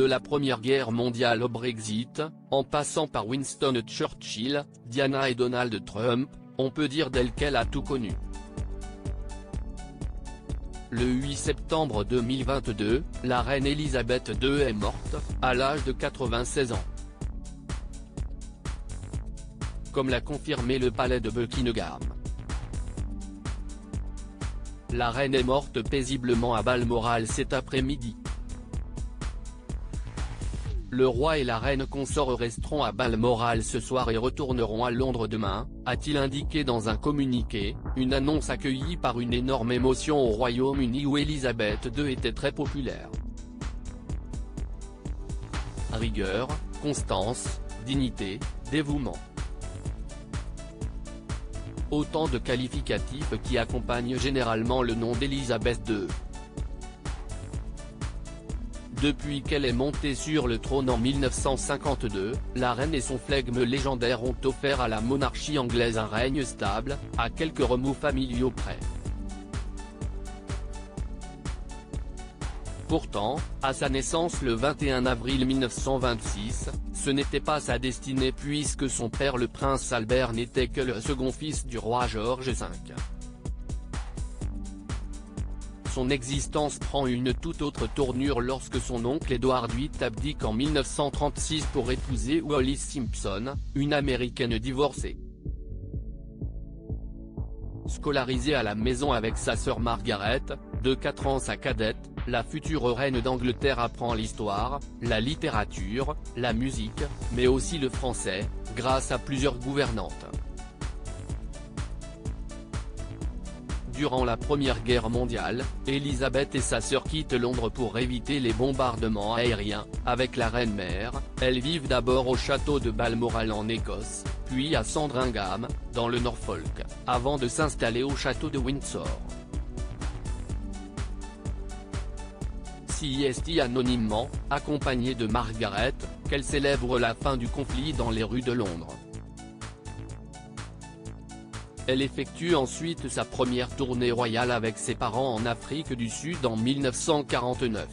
De la Première Guerre mondiale au Brexit, en passant par Winston Churchill, Diana et Donald Trump, on peut dire d'elle qu'elle a tout connu. Le 8 septembre 2022, la reine Elisabeth II est morte, à l'âge de 96 ans. Comme l'a confirmé le palais de Buckingham. La reine est morte paisiblement à Balmoral cet après-midi. Le roi et la reine consort resteront à Balmoral ce soir et retourneront à Londres demain, a-t-il indiqué dans un communiqué, une annonce accueillie par une énorme émotion au Royaume-Uni où Elisabeth II était très populaire. Rigueur, constance, dignité, dévouement. Autant de qualificatifs qui accompagnent généralement le nom d'Elisabeth II. Depuis qu'elle est montée sur le trône en 1952, la reine et son flegme légendaire ont offert à la monarchie anglaise un règne stable, à quelques remous familiaux près. Pourtant, à sa naissance le 21 avril 1926, ce n'était pas sa destinée puisque son père le prince Albert n'était que le second fils du roi George V. Son existence prend une toute autre tournure lorsque son oncle Edward VIII abdique en 1936 pour épouser Wallis Simpson, une américaine divorcée. Scolarisée à la maison avec sa sœur Margaret, de 4 ans sa cadette, la future reine d'Angleterre apprend l'histoire, la littérature, la musique, mais aussi le français, grâce à plusieurs gouvernantes. Durant la Première Guerre mondiale, Elisabeth et sa sœur quittent Londres pour éviter les bombardements aériens. Avec la reine-mère, elles vivent d'abord au château de Balmoral en Écosse, puis à Sandringham, dans le Norfolk, avant de s'installer au château de Windsor. C'est anonymement, accompagnée de Margaret, qu'elle célèbre la fin du conflit dans les rues de Londres. Elle effectue ensuite sa première tournée royale avec ses parents en Afrique du Sud en 1949.